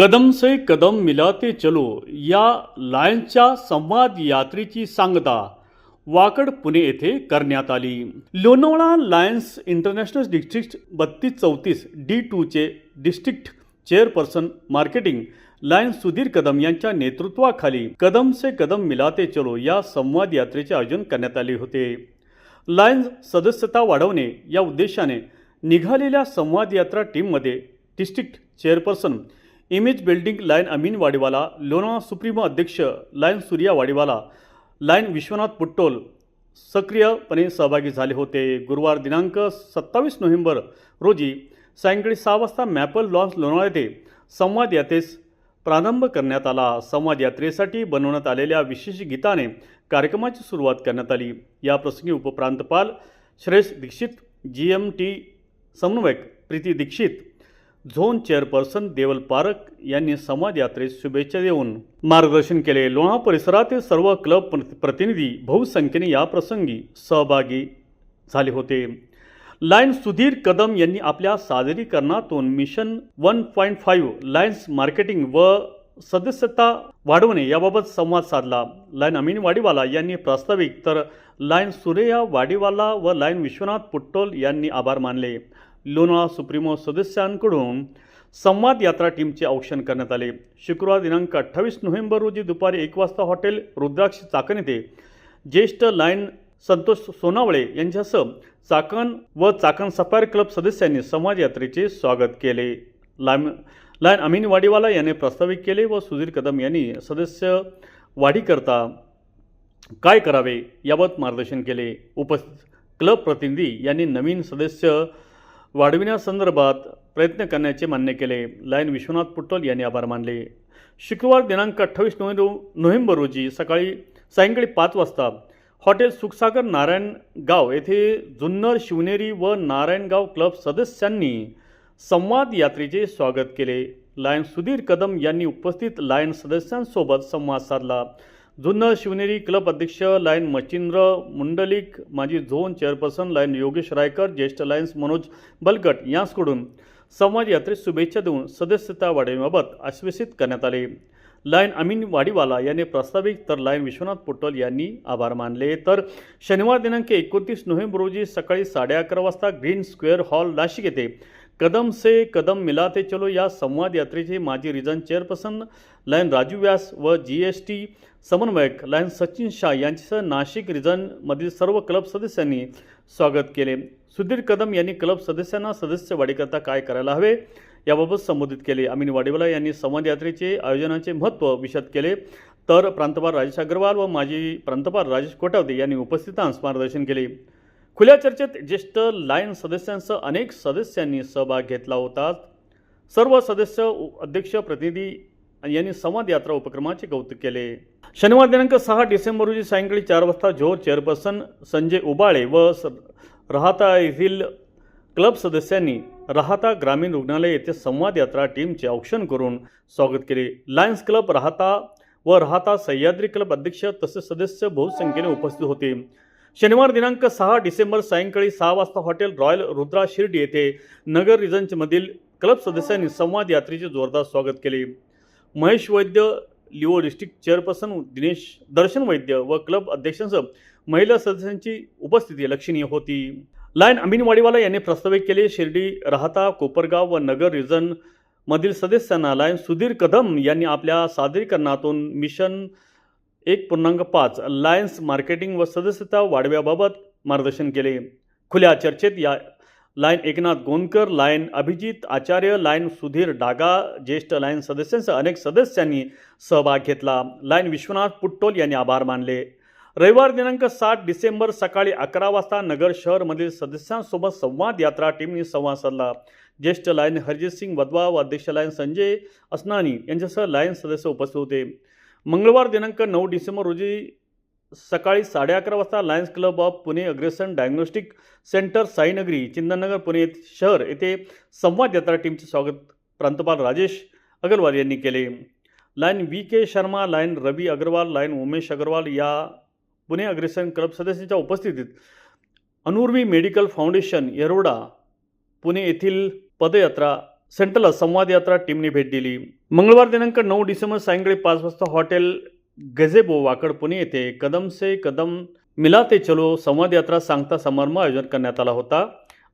कदम से कदम मिलाते चलो या लायन्सच्या संवाद यात्रेची सांगता वाकड पुणे येथे करण्यात आली. लोणावळा लायन्स इंटरनॅशनल डिस्ट्रिक्ट 3234 D2चे district chairperson marketing lion Sudhir Kadam यांच्या नेतृत्वाखाली कदम से कदम मिलाते चलो या संवाद यात्रेचे आयोजन करण्यात आले होते. लायन्स सदस्यता वाढवणे या उद्देशाने निघालेल्या संवाद यात्रा टीममध्ये district chairperson image building lion Amin Wadiwala, Lonavala supremo अध्यक्ष लायन सूर्या वाडीवाला, लायन विश्वनाथ पुट्टोल सक्रियपणे सहभागी झाले होते. गुरुवार दिनांक 27 नोव्हेंबर रोजी सायंकाळी 6 वाजता मॅपल लॉन्स लोणावळा येथे संवाद यात्रेस प्रारंभ करण्यात आला. संवाद यात्रेसाठी बनवण्यात आलेल्या विशेष गीताने कार्यक्रमाची सुरुवात करण्यात आली. या प्रसंगी उपप्रांतपाल श्रेयस दीक्षित, GMT समन्वयक प्रीती दीक्षित, झोन चेअरपर्सन देवल पारक यांनी संवाद यात्रेस शुभेच्छा देऊन मार्गदर्शन केले. लोणावळा परिसरातील सर्व क्लब प्रतिनिधी बहुसंख्येने या प्रसंगी सहभागी झाले होते. लायन सुधीर कदम यांनी आपल्या सादरीकरणातून मिशन 1.5 लायन्स मार्केटिंग व सदस्यता वाढवणे याबाबत संवाद साधला. लायन अमीन वाडीवाला यांनी प्रास्ताविक, तर लायन सूर्या वाडीवाला व लायन विश्वनाथ पुट्टोल यांनी आभार मानले. लोणावळा सुप्रीमो सदस्यांकडून संवाद यात्रा टीमचे औक्षण करण्यात आले. शुक्रवार दिनांक 28 नोव्हेंबर रोजी दुपारी 1 वाजता हॉटेल रुद्राक्ष चाकण येथे ज्येष्ठ लायन संतोष सोनावळे यांच्यासह चाकण व चाकण सफायर क्लब सदस्यांनी संवाद यात्रेचे स्वागत केले. लायन अमीन वाडीवाला यांनी प्रास्ताविक केले व सुधीर कदम यांनी सदस्य वाढीकरता काय करावे याबाबत मार्गदर्शन केले. उपस्थित क्लब प्रतिनिधी यांनी नवीन सदस्य वाढविण्यासंदर्भात प्रयत्न करण्याचे मान्य केले. लायन विश्वनाथ पुट्टोल यांनी आभार मानले. शुक्रवार दिनांक 28 नोव्हेंबर रोजी सायंकाळी 5 वाजता हॉटेल सुखसागर नारायणगाव येथे जुन्नर, शिवनेरी व नारायणगाव क्लब सदस्यांनी संवाद यात्रेचे स्वागत केले. लायन सुधीर कदम यांनी उपस्थित लायन सदस्यांसोबत संवाद साधला. जुन्नर शिवनेरी क्लब अध्यक्ष लायन मचिंद्र मुंडलिक, माजी zone chairperson lion Yogesh Raikar, ज्येष्ठ लायन्स मनोज बलगट यांच्याकडून संवाद यात्रेस शुभेच्छा देऊन सदस्यता वाढवण्याबाबत आश्वासित करण्यात आले. लायन अमीन वाडीवाला यांनी प्रास्ताविक, तर लायन विश्वनाथ पुट्टोल यांनी आभार मानले. तर शनिवार दिनांक 29 नोव्हेंबर रोजी सकाळी 11:30 वाजता ग्रीन स्क्वेअर हॉल नाशिक येथे कदम से कदम मिलाते चलो या संवाद यात्रेचे माजी रिजन चेअरपर्सन लायन राजू व्यास व GST समन्वयक लायन सचिन शाह यांच्यासह नाशिक रिजनमधील सर्व क्लब सदस्यांनी स्वागत केले. सुधीर कदम यांनी क्लब सदस्यांना सदस्य वाढीकरता काय करायला हवे याबाबत संबोधित केले. अमीन वाडीवाला यांनी संवाद यात्रेचे आयोजनाचे महत्त्व विशद केले. तर प्रांतपाल राजेश अग्रवाल व माजी प्रांतपाल राजेश कोटावदे यांनी उपस्थितांस मार्गदर्शन केले. खुल्या चर्चेत ज्येष्ठ लायन सदस्यांसह अनेक सदस्यांनी सहभाग घेतला होता. सर्व सदस्य, अध्यक्ष, प्रतिनिधी यांनी संवाद यात्रा उपक्रमाचे कौतुक केले. शनिवार दिनांक 6 डिसेंबर रोजी सायंकाळी 4 वाजता झोर चेअरपर्सन संजय उबाळे व राहाता येथील क्लब सदस्यांनी राहाता ग्रामीण रुग्णालय येथे संवाद यात्रा टीमचे औक्षण करून स्वागत केले. लायन्स क्लब राहाता व राहाता सह्याद्री क्लब अध्यक्ष तसेच सदस्य बहुसंख्येने उपस्थित होते. शनिवार दिनांक 6 डिसेंबर सायंकाळी 6 वाजता हॉटेल रॉयल रुद्रा शिर्डी येथे नगर रिजनमधील क्लब सदस्यांनी संवाद यात्रेचे जोरदार स्वागत केले. महेश वैद्य, लिओ डिस्ट्रिक्ट चेअरपर्सन दिनेश दर्शन वैद्य व क्लब अध्यक्षांसह महिला सदस्यांची उपस्थिती लक्षणीय होती. लायन अमीन वाडीवाला यांनी प्रास्ताविक केले. शिर्डी, राहाता, कोपरगाव व नगर रिजन मधील सदस्यांना लायन सुधीर कदम यांनी आपल्या सादरीकरणातून मिशन 1.5 लायन्स मार्केटिंग व सदस्यता वाढव्याबाबत मार्गदर्शन केले. खुल्या चर्चेत लायन एकनाथ गोंदकर, लायन अभिजित आचार्य, लायन सुधीर डागा, ज्येष्ठ लायन सदस्यांसह अनेक सदस्यांनी सहभाग घेतला. लायन विश्वनाथ पुट्टोल यांनी आभार मानले. रविवार दिनांक 7 डिसेंबर सकाळी 11 वाजता नगर शहरमधील सदस्यांसोबत संवाद यात्रा टीमने संवाद साधला. ज्येष्ठ लायन हरजित सिंग वधवा व अध्यक्ष लायन संजय असनानी यांच्यासह लायन सदस्य उपस्थित होते. मंगळवार दिनांक 9 डिसेंबर रोजी सकाळी 11:30 वाजता lions club of Pune Agrasen diagnostic centre Sainagari Chandannagar Pune शहर येथे संवाद यात्रा टीमचे स्वागत प्रांतपाल राजेश अग्रवाल यांनी केले. लायन VK शर्मा, लायन रवी अग्रवाल, लायन उमेश अग्रवाल या पुणे अग्रेसन क्लब सदस्यांच्या उपस्थितीत अनुर्वी मेडिकल फाउंडेशन येरवडा पुणे येथील पदयात्रा सेंटरला संवाद यात्रा टीमने भेट दिली. मंगळवार दिनांक 9 डिसेंबर सायंकाळी 5 वाजता हॉटेल गझेबो वाकड पुणे येथे कदम से कदम मिलाते चलो संवाद यात्रा सांगता समारंभ आयोजन करण्यात आला होता.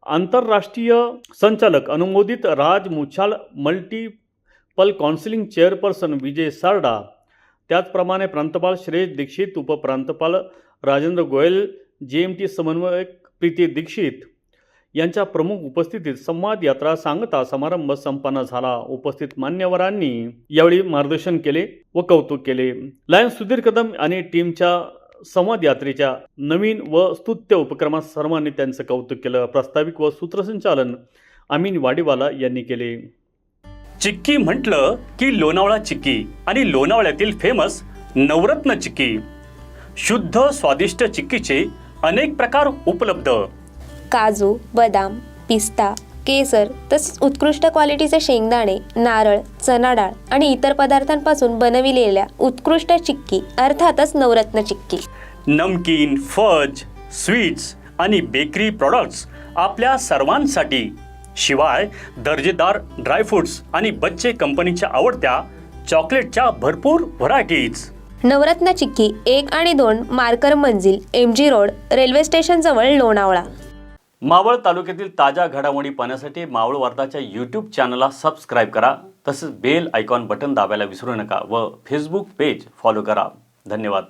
आंतरराष्ट्रीय संचालक अनुमोदित राज मुछाल, मल्टीपल काउन्सिलिंग चेअरपर्सन विजय सारडा, त्याचप्रमाणे प्रांतपाल श्रेयस दीक्षित, उपप्रांतपाल राजेंद्र गोयल, JMT समन्वयक प्रीती दीक्षित यांच्या प्रमुख उपस्थितीत संवाद यात्रा सांगता समारंभ संपन्न झाला. उपस्थित मान्यवरांनी यावेळी मार्गदर्शन केले व कौतुक केले. लायन्स सुधीर कदम आणि टीमच्या संवाद यात्रेच्या नवीन व स्तुत्य उपक्रमात सर्वांनी त्यांचं कौतुक केलं. प्रास्ताविक व सूत्रसंचालन अमीन वाडीवाला यांनी केले. चिक्की म्हटलं की लोणावळा चिक्की आणि लोणावळ्यातील फेमस नवरत्न चिक्की. शुद्ध स्वादिष्ट चिक्कीचे अनेक प्रकार उपलब्ध. काजू, बदाम, पिस्ता, केसर तसेच उत्कृष्ट क्वालिटीचे शेंगदाणे, नारळ, चणा डाळ आणि इतर पदार्थांपासून बनविलेल्या उत्कृष्ट चिक्की अर्थातच नवरत्न चिक्की. नमकीन, फज, स्वीट्स आणि बेकरी प्रॉडक्ट्स आपल्या सर्वांसाठी. शिवाय दर्जेदार ड्रायफ्रुट्स आणि बच्चे कंपनीच्या आवडत्या चॉकलेटच्या भरपूर व्हरायटीज. नवरत्न चिक्की 1 आणि 2 मार्कर मंजिल, MG रोड, रेल्वे स्टेशन जवळ, लोणावळा. मावळ तालुक्यातील ताज्या घडामोडी पाहण्यासाठी मावळ वार्ताच्या YouTube चॅनलला सबस्क्राईब करा. तसेच बेल आयकॉन बटन दाबायला विसरू नका व फेसबुक पेज फॉलो करा. धन्यवाद.